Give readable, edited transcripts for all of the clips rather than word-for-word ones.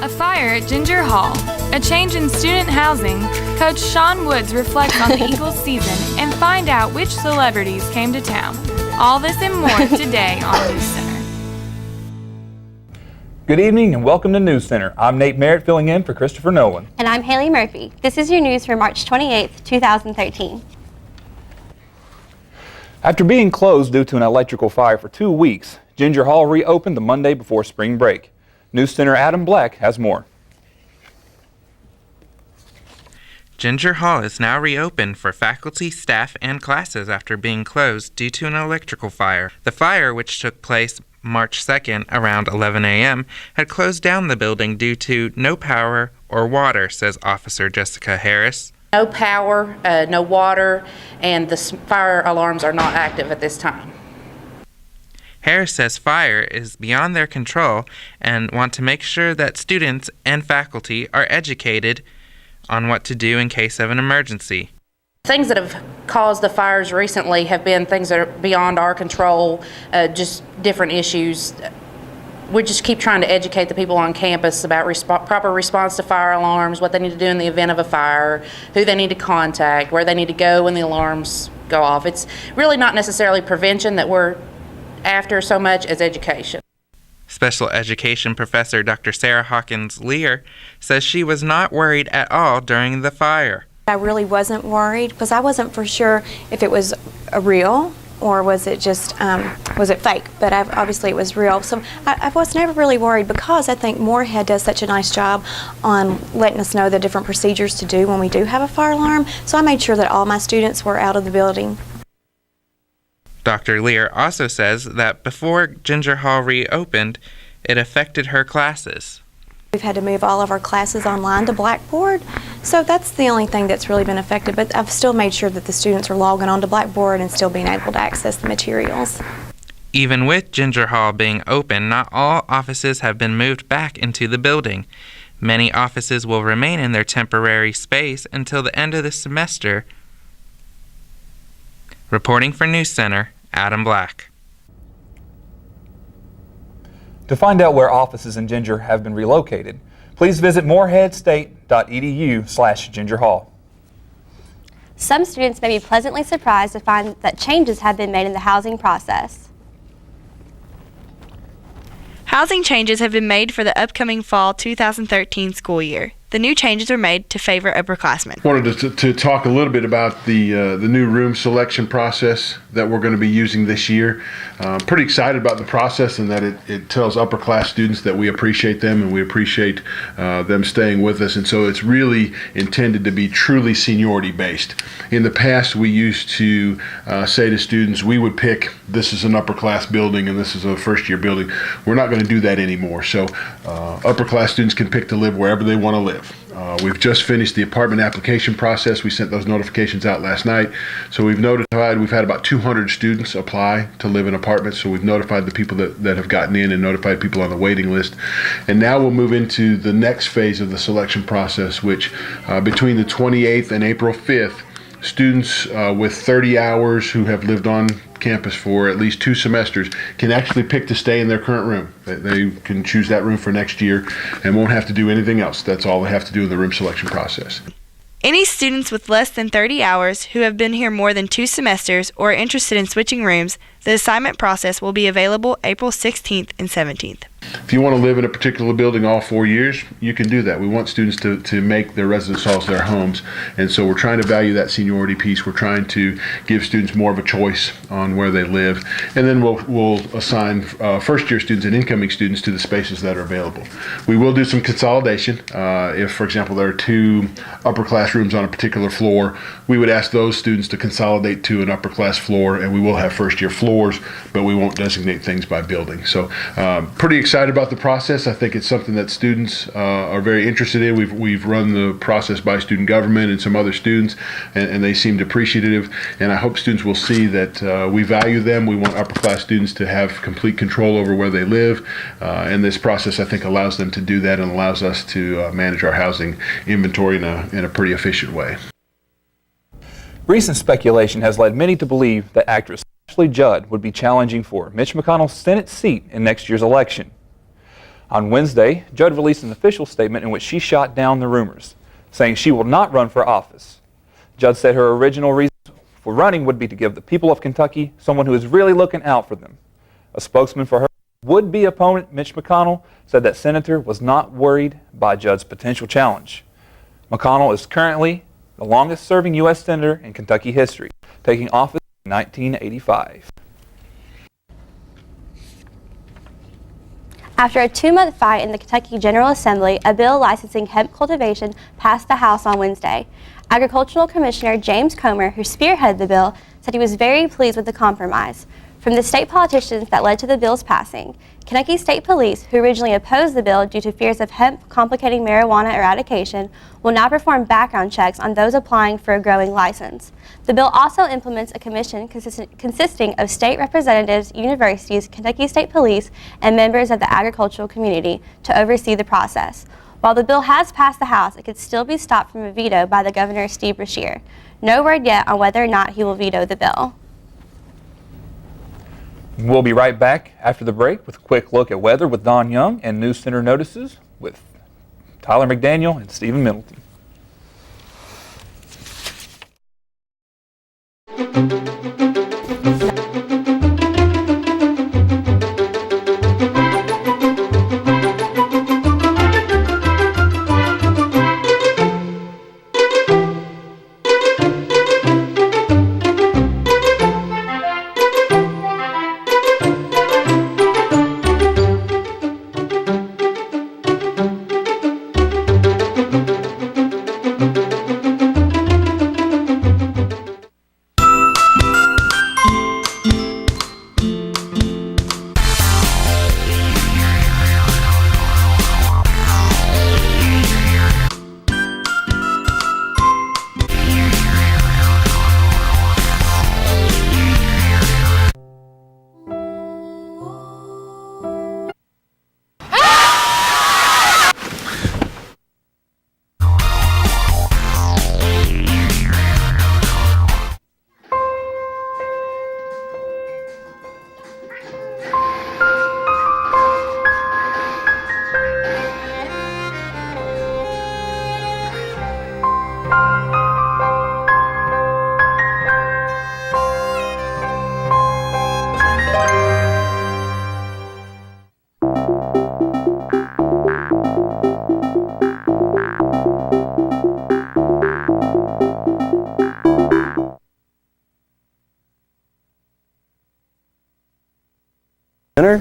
A fire at Ginger Hall, a change in student housing, Coach Sean Woods reflects on the Eagles season and find out which celebrities came to town. All this and more today on NewsCenter. Good evening and welcome to NewsCenter. I'm Nate Merritt filling in for Christopher Nolan. And I'm Haley Murphy. This is your news for March 28th, 2013. After being closed due to an electrical fire for 2 weeks, Ginger Hall reopened the Monday before spring break. NewsCenter Adam Black has more. Ginger Hall is now reopened for faculty, staff, and classes after being closed due to an electrical fire. The fire, which took place March 2nd around 11 a.m., had closed down the building due to no power or water, says Officer Jessica Harris. No power, no water, and the fire alarms are not active at this time. Harris says fire is beyond their control and want to make sure that students and faculty are educated on what to do in case of an emergency. Things that have caused the fires recently have been things that are beyond our control, just different issues. We just keep trying to educate the people on campus about proper response to fire alarms, what they need to do in the event of a fire, who they need to contact, where they need to go when the alarms go off. It's really not necessarily prevention that we're after so much as education. Special education professor Dr. Sarah Hawkins-Lear says she was not worried at all during the fire. I really wasn't worried because I wasn't for sure if it was real or was it just, was it fake? But obviously it was real. So I was never really worried because I think Moorhead does such a nice job on letting us know the different procedures to do when we do have a fire alarm. So I made sure that all my students were out of the building. Dr. Lear also says that before Ginger Hall reopened, it affected her classes. We've had to move all of our classes online to Blackboard, so that's the only thing that's really been affected, but I've still made sure that the students are logging on to Blackboard and still being able to access the materials. Even with Ginger Hall being open, not all offices have been moved back into the building. Many offices will remain in their temporary space until the end of the semester. Reporting for NewsCenter, Adam Black. To find out where offices in Ginger have been relocated, please visit moorheadstate.edu/Ginger Hall. Some students may be pleasantly surprised to find that changes have been made in the housing process. Housing changes have been made for the upcoming fall 2013 school year. The new changes were made to favor upperclassmen. I wanted to talk a little bit about the new room selection process that we're going to be using this year. Pretty excited about the process and that it tells upper class students that we appreciate them and we appreciate them staying with us. And so it's really intended to be truly seniority based. In the past, we used to say to students, we would pick this is an upper class building and this is a first year building. We're not going to do that anymore. So upper class students can pick to live wherever they want to live. We've just finished the apartment application process. We sent those notifications out last night. So we've had about 200 students apply to live in apartments. So we've notified the people that have gotten in and notified people on the waiting list. And now we'll move into the next phase of the selection process, which between the 28th and April 5th, students with 30 hours who have lived on campus for at least 2 semesters can actually pick to stay in their current room. They can choose that room for next year and won't have to do anything else. That's all they have to do in the room selection process. Any students with less than 30 hours who have been here more than 2 semesters or are interested in switching rooms, the assignment process will be available April 16th and 17th. If you want to live in a particular building all 4 years, you can do that. We want students to make their residence halls their homes, and so we're trying to value that seniority piece. We're trying to give students more of a choice on where they live, and then we'll assign first-year students and incoming students to the spaces that are available. We will do some consolidation. If, for example, there are 2 upper class rooms on a particular floor, we would ask those students to consolidate to an upper class floor, and we will have first-year floors, but we won't designate things by building. So pretty excited about the process. I think it's something that students are very interested in. We've run the process by student government and some other students, and they seemed appreciative. And I hope students will see that we value them. We want upper class students to have complete control over where they live. And this process, I think, allows them to do that and allows us to manage our housing inventory in a pretty efficient way. Recent speculation has led many to believe that actress Ashley Judd would be challenging for Mitch McConnell's Senate seat in next year's election. On Wednesday, Judd released an official statement in which she shot down the rumors, saying she will not run for office. Judd said her original reason for running would be to give the people of Kentucky someone who is really looking out for them. A spokesman for her would-be opponent, Mitch McConnell, said that Senator was not worried by Judd's potential challenge. McConnell is currently the longest-serving U.S. Senator in Kentucky history, taking office in 1985. After a 2-month fight in the Kentucky General Assembly, a bill licensing hemp cultivation passed the House on Wednesday. Agricultural Commissioner James Comer, who spearheaded the bill, said he was very pleased with the compromise. From the state politicians that led to the bill's passing, Kentucky State Police, who originally opposed the bill due to fears of hemp complicating marijuana eradication, will now perform background checks on those applying for a growing license. The bill also implements a commission consisting of state representatives, universities, Kentucky State Police, and members of the agricultural community to oversee the process. While the bill has passed the House, it could still be stopped from a veto by the Governor, Steve Beshear. No word yet on whether or not he will veto the bill. We'll be right back after the break with a quick look at weather with Don Young and News Center Notices with Tyler McDaniel and Stephen Middleton.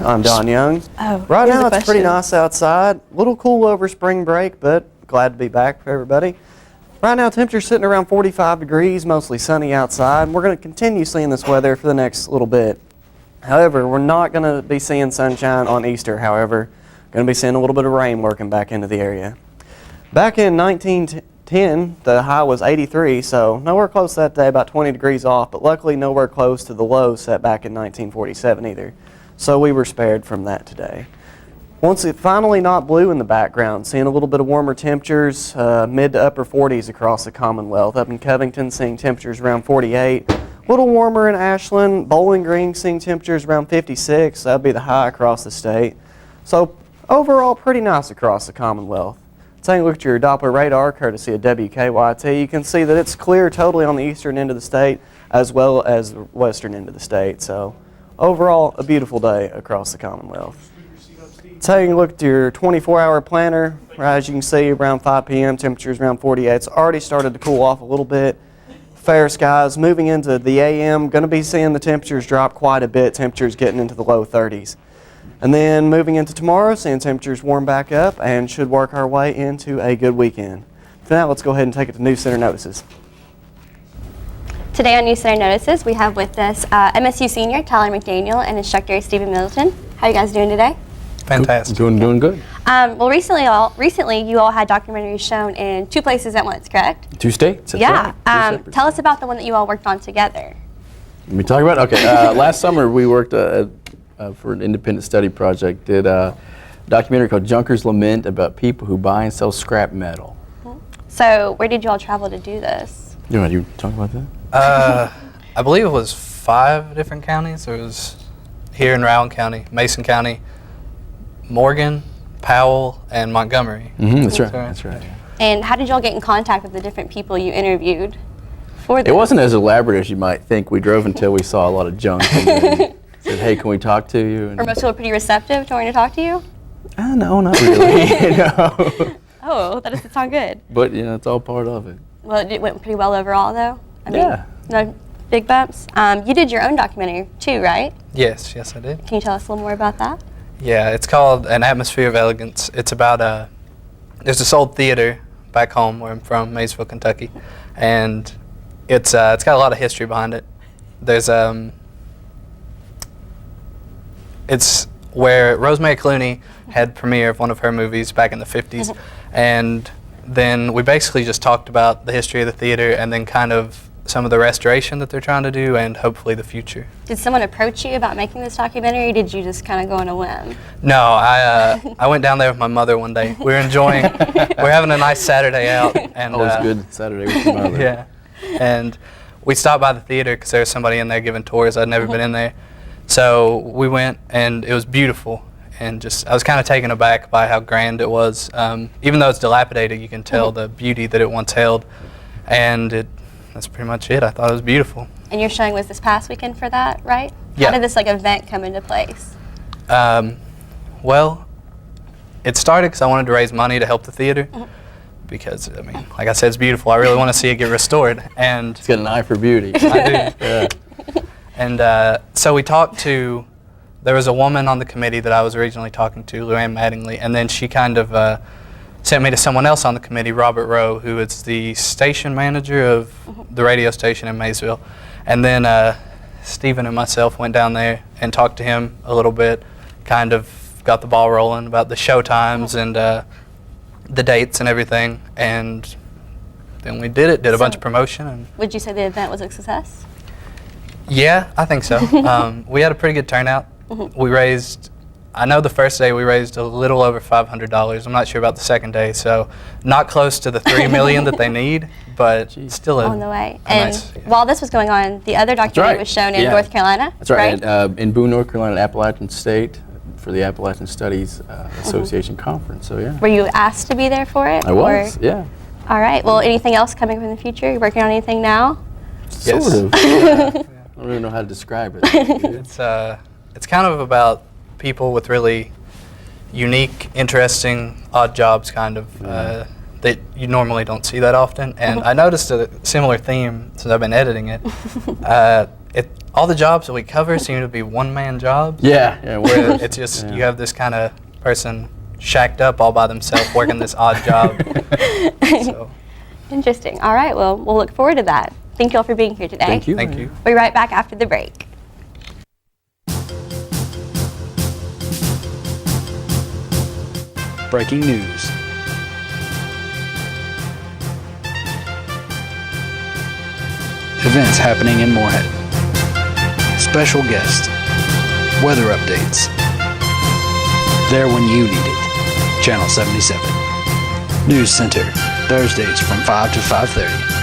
I'm Don Young. Right now it's pretty nice outside. A little cool over spring break, but glad to be back for everybody. Right now temperature's sitting around 45 degrees, mostly sunny outside. We're going to continue seeing this weather for the next little bit. However, we're not going to be seeing sunshine on Easter, however. Going to be seeing a little bit of rain working back into the area. Back in 1910, the high was 83, so nowhere close that day, about 20 degrees off, but luckily nowhere close to the low set back in 1947 either. So we were spared from that today. Once it finally not blue in the background, seeing a little bit of warmer temperatures, mid to upper 40s across the Commonwealth. Up in Covington, seeing temperatures around 48. A little warmer in Ashland. Bowling Green, seeing temperatures around 56. That would be the high across the state. So overall, pretty nice across the Commonwealth. Taking a look at your Doppler radar, courtesy of WKYT, you can see that it's clear totally on the eastern end of the state as well as the western end of the state. So overall, a beautiful day across the Commonwealth. Taking a look at your 24-hour planner, as you can see, around 5 p.m., temperatures around 48. It's already started to cool off a little bit. Fair skies. Moving into the a.m., going to be seeing the temperatures drop quite a bit. Temperatures getting into the low 30s. And then moving into tomorrow, seeing temperatures warm back up and should work our way into a good weekend. For now, let's go ahead and take it to News Center Notices. Today on News Center Notices, we have with us MSU senior Tyler McDaniel and instructor Stephen Middleton. How are you guys doing today? Fantastic. Doing good. Well, recently you all had documentaries shown in 2 places at once, correct? 2 states. That's Yeah. right. Tell us about the one that you all worked on together. Let me talk about it. Okay. Last summer we worked for an independent study project. Did a documentary called Junker's Lament about people who buy and sell scrap metal. So where did you all travel to do this? You want to talk about that? I believe it was 5 different counties. It was here in Rowan County, Mason County, Morgan, Powell and Montgomery. That's right. That's right. And how did y'all get in contact with the different people you interviewed for this? It wasn't as elaborate as you might think. We drove until we saw a lot of junk and then said, hey, can we talk to you? And Were most people pretty receptive to wanting to talk to you? no, not really. No. Oh, that doesn't sound good. But, it's all part of it. Well, it went pretty well overall, though. I mean, Yeah. no big bumps. You did your own documentary, too, right? Yes, I did. Can you tell us a little more about that? Yeah, it's called An Atmosphere of Elegance. It's about there's this old theater back home where I'm from, Maysville, Kentucky, and it's got a lot of history behind it. There's it's where Rosemary Clooney had premiere of one of her movies back in the 50s, and then we basically just talked about the history of the theater and then kind of some of the restoration that they're trying to do and hopefully the future. Did someone approach you about making this documentary, or did you just kind of go on a whim? No, I went down there with my mother one day. We were enjoying, we're having a nice Saturday out. And, Always good Saturday with your mother. Yeah, and we stopped by the theater because there was somebody in there giving tours. I'd never been in there. So we went, and it was beautiful. And I was kind of taken aback by how grand it was. Even though it's dilapidated, you can tell the beauty that it once held. And that's pretty much it. I thought it was beautiful. And your showing was this past weekend for that, right? Yeah. How did this event come into place? Well, it started because I wanted to raise money to help the theater. Because, like I said, it's beautiful. I really want to see it get restored. And It's got an eye for beauty. I do. Yeah. And so we talked to, there was a woman on the committee that I was originally talking to, Luann Mattingly, and then she kind of sent me to someone else on the committee, Robert Rowe, who is the station manager of the radio station in Maysville. And then Stephen and myself went down there and talked to him a little bit, kind of got the ball rolling about the show times and the dates and everything. And then we did a bunch of promotion. And would you say the event was a success? yeah, I think so. We had a pretty good turnout. We raised, I know the first day we raised a little over $500. I'm not sure about the second day, so not close to the $3 million that they need, but still On the way. a And nice, yeah. while this was going on, the other documentary right. was shown in Yeah. North Carolina, That's right. In Boone, North Carolina, Appalachian State, for the Appalachian Studies Association Conference. So, yeah. Were you asked to be there for it? I was, or? yeah. All right. Well, anything else coming up in the future? You working on anything now? Yes. Sort of. I don't really know how to describe it. It's kind of about people with really unique, interesting, odd jobs, kind of, that you normally don't see that often. And I noticed a similar theme since I've been editing it. All the jobs that we cover seem to be one-man jobs. Yeah. Where it's just, you have this kind of person shacked up all by themselves working this odd job. So. Interesting. All right. Well, we'll look forward to that. Thank you all for being here today. Thank you. Thank you. We'll be right back after the break. Breaking news. Events happening in Moorhead. Special guests. Weather updates. There when you need it. Channel 77. News Center. Thursdays from 5 to 5:30.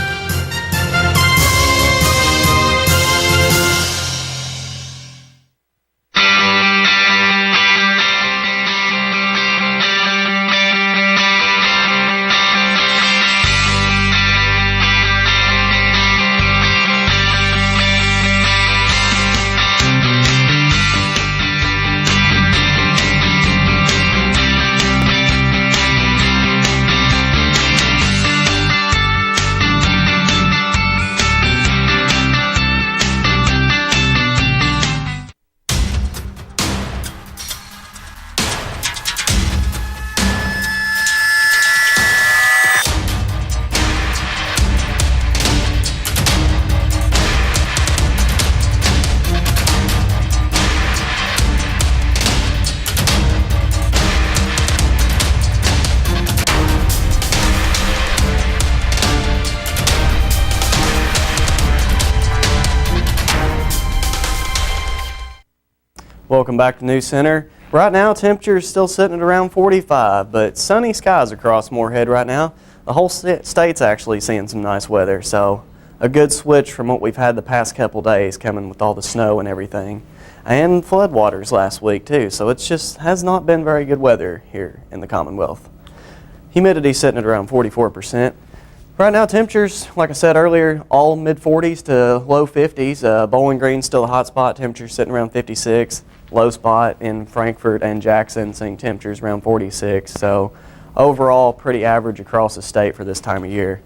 Welcome back to NewsCenter. Right now, temperature is still sitting at around 45, but sunny skies across Moorhead right now. The whole state's actually seeing some nice weather, so a good switch from what we've had the past couple days coming with all the snow and everything. and floodwaters last week too. So it just has not been very good weather here in the Commonwealth. Humidity sitting at around 44%. Right now temperatures, like I said earlier, all mid-40s to low 50s. Bowling Green's still a hot spot, temperature sitting around 56. Low spot in Frankfort and Jackson, seeing temperatures around 46. So overall, pretty average across the state for this time of year.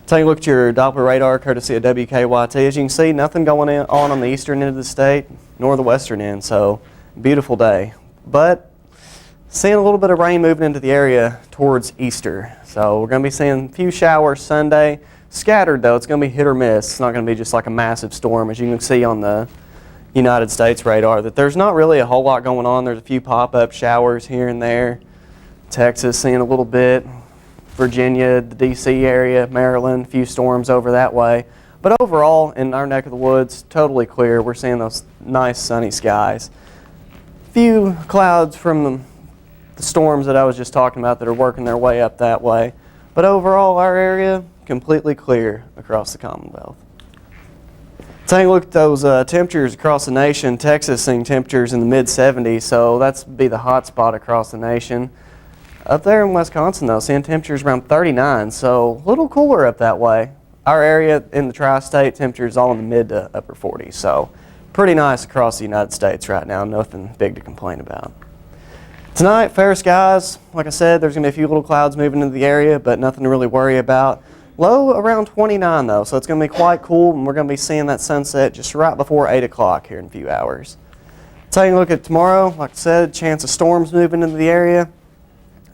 Taking a look at your Doppler radar, courtesy of WKYT. As you can see, nothing going on the eastern end of the state, nor the western end. So beautiful day. But seeing a little bit of rain moving into the area towards Easter. So we're going to be seeing a few showers Sunday. Scattered though, it's going to be hit or miss. It's not going to be just like a massive storm, as you can see on the United States radar, that there's not really a whole lot going on. There's a few pop-up showers here and there. Texas seeing a little bit. Virginia, the D.C. area, Maryland, a few storms over that way. But overall, in our neck of the woods, totally clear. We're seeing those nice sunny skies. Few clouds from the storms that I was just talking about that are working their way up that way. But overall, our area, completely clear across the Commonwealth. Taking a look at those temperatures across the nation, Texas seeing temperatures in the mid-70s, so that's be the hot spot across the nation. Up there in Wisconsin, though, seeing temperatures around 39, so a little cooler up that way. Our area in the tri-state, temperatures all in the mid to upper 40s, so pretty nice across the United States right now. Nothing big to complain about. Tonight, fair skies. Like I said, there's going to be a few little clouds moving into the area, but nothing to really worry about. Low around 29, though, so it's going to be quite cool, and we're going to be seeing that sunset just right before 8 o'clock here in a few hours. Taking a look at tomorrow, like I said, chance of storms moving into the area.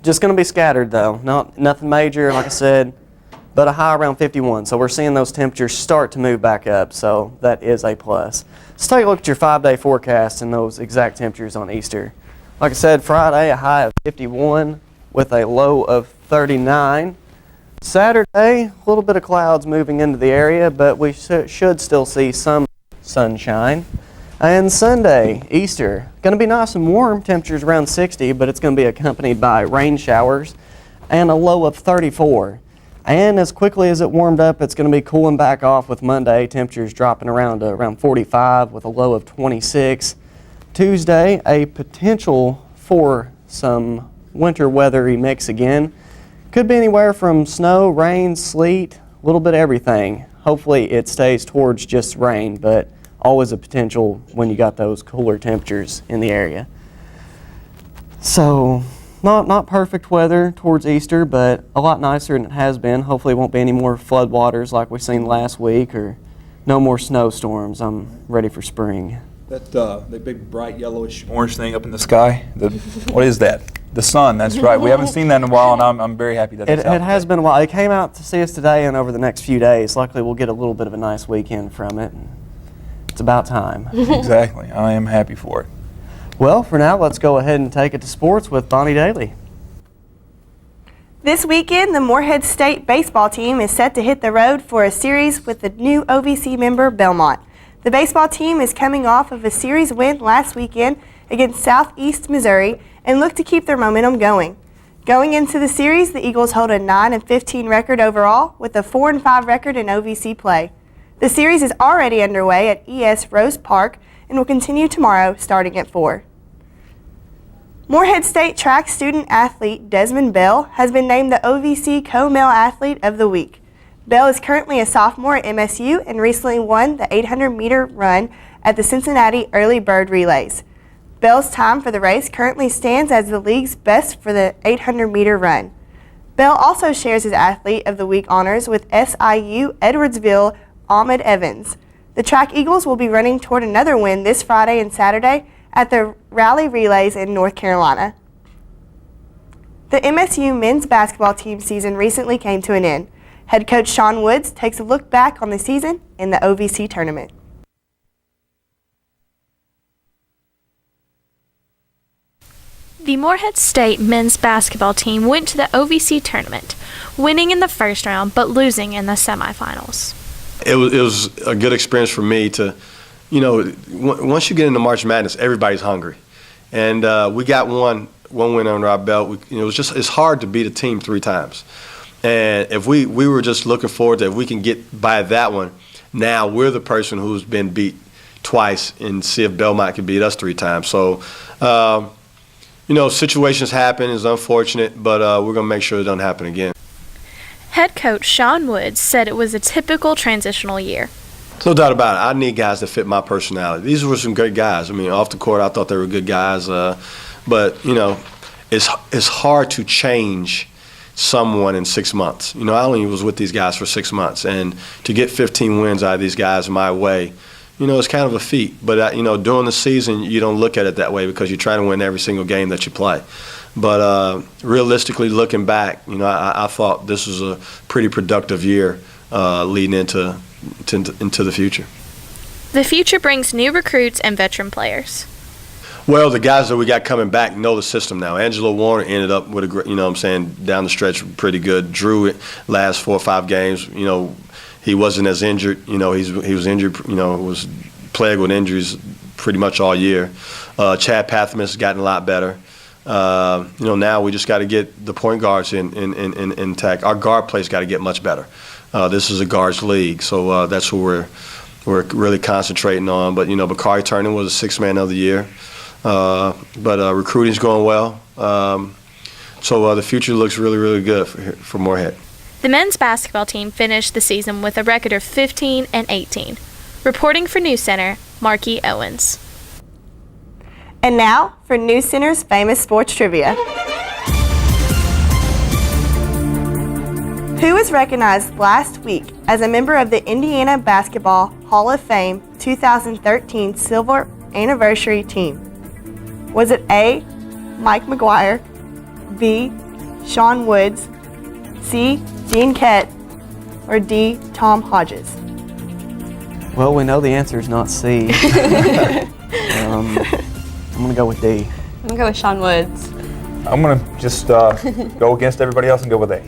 Just going to be scattered though, nothing major, like I said, but a high around 51. So we're seeing those temperatures start to move back up, so that is a plus. Let's take a look at your 5-day forecast and those exact temperatures on Easter. Like I said, Friday, a high of 51 with a low of 39. Saturday, a little bit of clouds moving into the area, but we should still see some sunshine. And Sunday, Easter, going to be nice and warm, temperatures around 60, but it's going to be accompanied by rain showers and a low of 34. And as quickly as it warmed up, it's going to be cooling back off with Monday, temperatures dropping around 45 with a low of 26. Tuesday, a potential for some winter weathery mix again. Could be anywhere from snow, rain, sleet, a little bit of everything. Hopefully it stays towards just rain, but always a potential when you got those cooler temperatures in the area. So not perfect weather towards Easter, but a lot nicer than it has been. Hopefully it won't be any more floodwaters like we seen last week, or no more snowstorms. I'm ready for spring. The big bright yellowish orange thing up in the sky, what is that? The sun, that's right. We haven't seen that in a while, and I'm very happy that it's out. It has been a while. It came out to see us today and over the next few days. Luckily we'll get a little bit of a nice weekend from it. It's about time. Exactly. I am happy for it. Well, for now, let's go ahead and take it to sports with Bonnie Daly. This weekend, the Morehead State baseball team is set to hit the road for a series with the new OVC member, Belmont. The baseball team is coming off of a series win last weekend against Southeast Missouri and look to keep their momentum going. Going into the series, the Eagles hold a 9-15 record overall with a 4-5 record in OVC play. The series is already underway at ES Rose Park and will continue tomorrow starting at 4. Morehead State track student athlete Desmond Bell has been named the OVC Co-Male Athlete of the Week. Bell is currently a sophomore at MSU and recently won the 800-meter run at the Cincinnati Early Bird Relays. Bell's time for the race currently stands as the league's best for the 800-meter run. Bell also shares his Athlete of the Week honors with SIU Edwardsville Ahmed Evans. The track Eagles will be running toward another win this Friday and Saturday at the Rally Relays in North Carolina. The MSU men's basketball team season recently came to an end. Head coach Sean Woods takes a look back on the season in the OVC tournament. The Morehead State men's basketball team went to the OVC tournament, winning in the first round but losing in the semifinals. It was a good experience for me to, once you get into March Madness, everybody's hungry. And we got one win under our belt. It's hard to beat a team 3 times. And if we were just looking forward to if we can get by that one, now we're the person who's been beat. twice and see if Belmont could beat us 3 times. So, situations happen. It's unfortunate, but we're going to make sure it doesn't happen again. Head coach Sean Woods said it was a typical transitional year. No doubt about it. I need guys that fit my personality. These were some great guys. I mean, off the court, I thought they were good guys. But it's hard to change someone in 6 months. I only was with these guys for 6 months, and to get 15 wins out of these guys my way, it's kind of a feat. But during the season, you don't look at it that way because you're trying to win every single game that you play. But realistically, looking back, I thought this was a pretty productive year leading into the future. The future brings new recruits and veteran players. Well, the guys that we got coming back know the system now. Angelo Warner ended up with down the stretch pretty good. Drew, last 4 or 5 games, he wasn't as injured. He was injured, was plagued with injuries pretty much all year. Chad Pathman has gotten a lot better. Now we just got to get the point guards intact. Our guard play's got to get much better. This is a guards league, so that's what we're really concentrating on. But Bakari Turner was a 6th man of the year. But recruiting's going well. So the future looks really, really good for Moorhead. The men's basketball team finished the season with a record of 15-18. Reporting for NewsCenter, Marky Owens. And now for NewsCenter's famous sports trivia. Who was recognized last week as a member of the Indiana Basketball Hall of Fame 2013 Silver Anniversary Team? Was it A, Mike McGuire, B, Sean Woods, C, Gene Kett, or D, Tom Hodges? Well, we know the answer is not C. I'm going to go with D. I'm going to go with Sean Woods. I'm going to just go against everybody else and go with A.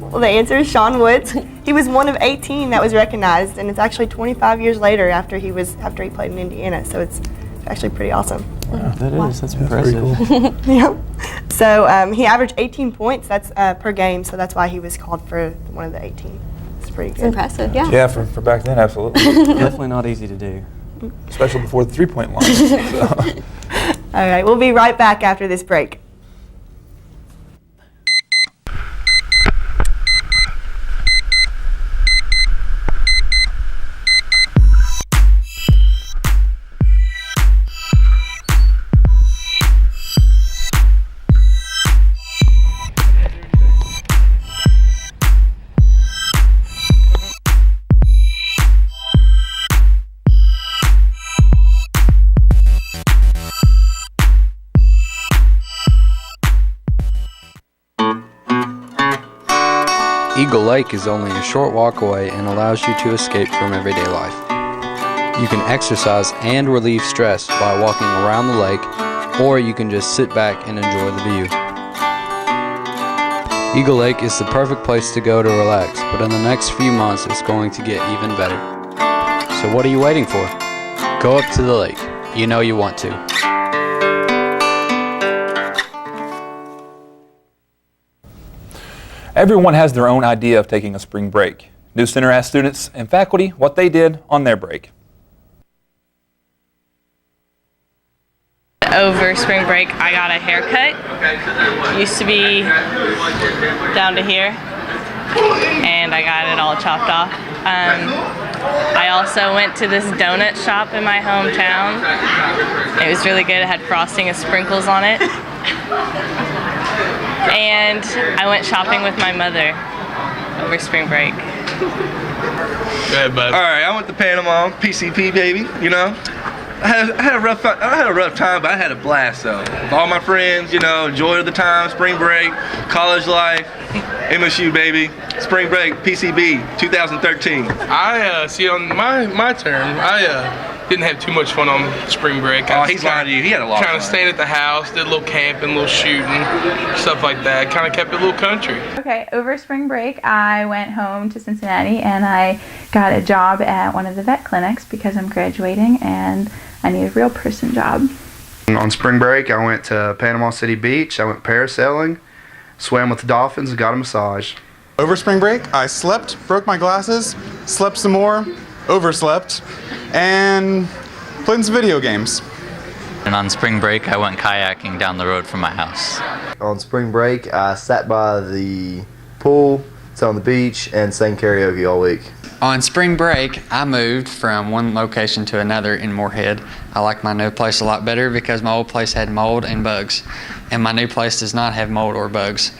Well, the answer is Sean Woods. He was one of 18 that was recognized, and it's actually 25 years later after he played in Indiana, so it's actually pretty awesome. Wow, that's impressive. Cool. Yeah. So he averaged 18 points. That's per game. So that's why he was called for one of the 18. It's pretty good. It's impressive. Yeah. Yeah, for back then, absolutely. Definitely not easy to do. Especially before the 3-point line. So. All right. We'll be right back after this break. Eagle Lake is only a short walk away and allows you to escape from everyday life. You can exercise and relieve stress by walking around the lake, or you can just sit back and enjoy the view. Eagle Lake is the perfect place to go to relax, but in the next few months it's going to get even better. So what are you waiting for? Go up to the lake. You know you want to. Everyone has their own idea of taking a spring break. NewsCenter asked students and faculty what they did on their break. Over spring break, I got a haircut. Used to be down to here, and I got it all chopped off. I also went to this donut shop in my hometown. It was really good. It had frosting and sprinkles on it. And I went shopping with my mother over spring break. Go ahead, bud. All right, I went to Panama, PCP, baby. I had a rough time, but I had a blast though. With all my friends, enjoyed the time, spring break, college life, MSU, baby. Spring break, PCB, 2013. See, on my term, I didn't have too much fun on spring break. He's lying to you. He had a lot of fun. Kind of stayed at the house, did a little camping, a little shooting, stuff like that. Kind of kept it a little country. Okay, over spring break, I went home to Cincinnati and I got a job at one of the vet clinics because I'm graduating and I need a real person job. On spring break, I went to Panama City Beach. I went parasailing, swam with the dolphins, and got a massage. Over spring break, I slept, broke my glasses, slept some more, overslept, and playing some video games. And on spring break, I went kayaking down the road from my house. On spring break, I sat by the pool, sat on the beach, and sang karaoke all week. On spring break, I moved from one location to another in Moorhead. I like my new place a lot better because my old place had mold and bugs, and my new place does not have mold or bugs.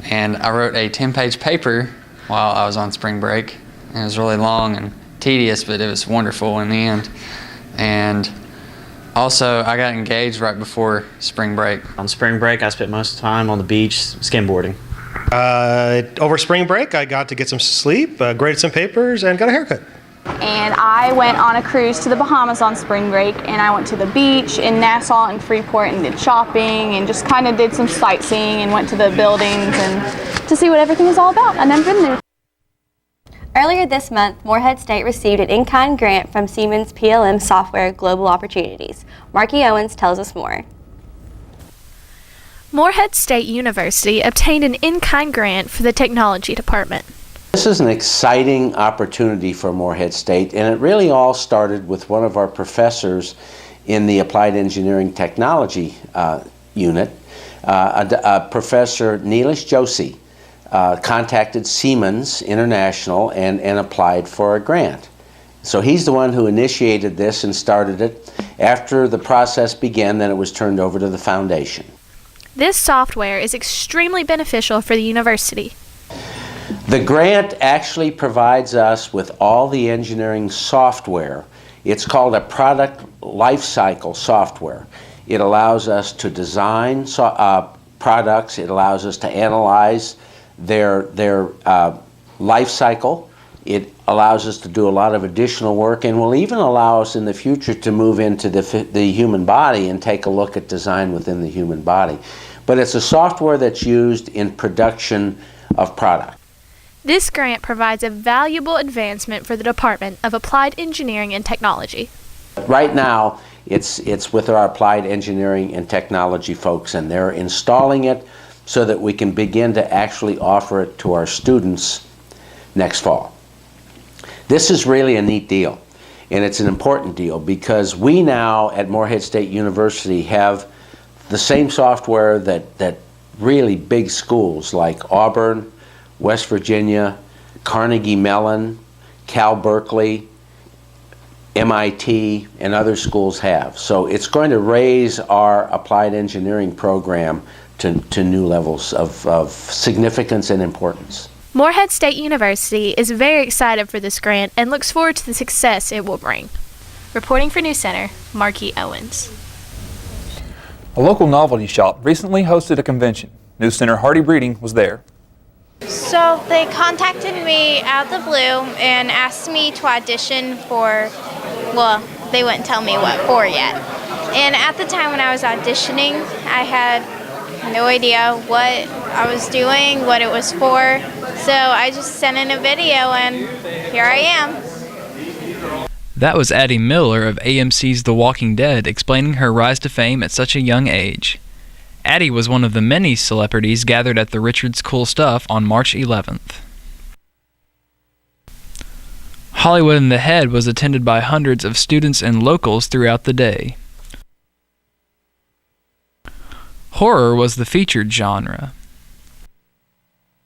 And I wrote a 10-page paper while I was on spring break. It was really long and tedious, but it was wonderful in the end. And also, I got engaged right before spring break. On spring break, I spent most of the time on the beach skimboarding. Over spring break, I got to get some sleep, graded some papers, and got a haircut. And I went on a cruise to the Bahamas on spring break, and I went to the beach in Nassau and Freeport and did shopping and just kind of did some sightseeing and went to the buildings and to see what everything was all about. I've never been there. Earlier this month, Moorhead State received an in-kind grant from Siemens PLM Software Global Opportunities. Marky Owens tells us more. Moorhead State University obtained an in-kind grant for the technology department. This is an exciting opportunity for Moorhead State, and it really all started with one of our professors in the Applied Engineering Technology unit, Professor Neelish Joshi. Contacted Siemens International and applied for a grant. So he's the one who initiated this and started it. After the process began, then it was turned over to the foundation. This software is extremely beneficial for the university. The grant actually provides us with all the engineering software. It's called a product lifecycle software. It allows us to design products. It allows us to analyze their life cycle. It allows us to do a lot of additional work, and will even allow us in the future to move into the human body and take a look at design within the human body. But it's a software that's used in production of product. This grant provides a valuable advancement for the Department of Applied Engineering and Technology. Right now, it's with our Applied Engineering and Technology folks, and they're installing it so that we can begin to actually offer it to our students next fall. This is really a neat deal, and it's an important deal because we now at Moorhead State University have the same software that really big schools like Auburn, West Virginia, Carnegie Mellon, Cal Berkeley, MIT, and other schools have. So it's going to raise our applied engineering program to new levels of significance and importance. Moorhead State University is very excited for this grant and looks forward to the success it will bring. Reporting for NewsCenter, Marky Owens. A local novelty shop recently hosted a convention. NewsCenter Hardy Breeding was there. So they contacted me out of the blue and asked me to audition for, well, they wouldn't tell me what for yet. And at the time when I was auditioning, I had no idea what I was doing, what it was for. So I just sent in a video and here I am. That was Addie Miller of AMC's The Walking Dead explaining her rise to fame at such a young age. Addie was one of the many celebrities gathered at the Richards Cool Stuff on March 11th. Hollywood in the Head was attended by hundreds of students and locals throughout the day. Horror was the featured genre.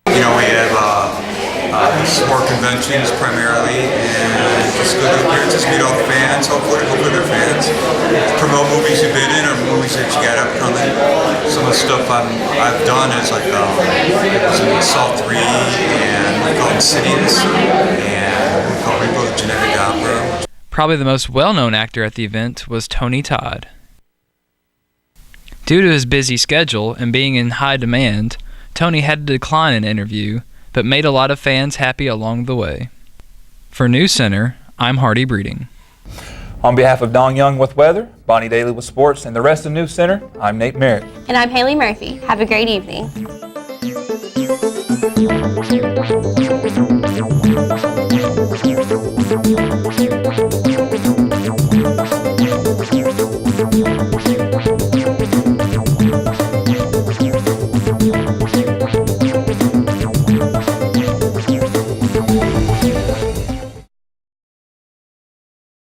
You know, we have more conventions primarily, and just go to appearances, meet all the fans, hopefully they're fans. Promote movies you've been in or movies that you got upcoming. Some of the stuff I've done is like was in Saw 3, and we call Insidious, and we call Rainbow the Genetic Opera. Probably the most well-known actor at the event was Tony Todd. Due to his busy schedule and being in high demand, Tony had to decline an interview, but made a lot of fans happy along the way. For NewsCenter, I'm Hardy Breeding. On behalf of Dong Young with weather, Bonnie Daly with sports, and the rest of NewsCenter, I'm Nate Merritt. And I'm Haley Murphy. Have a great evening.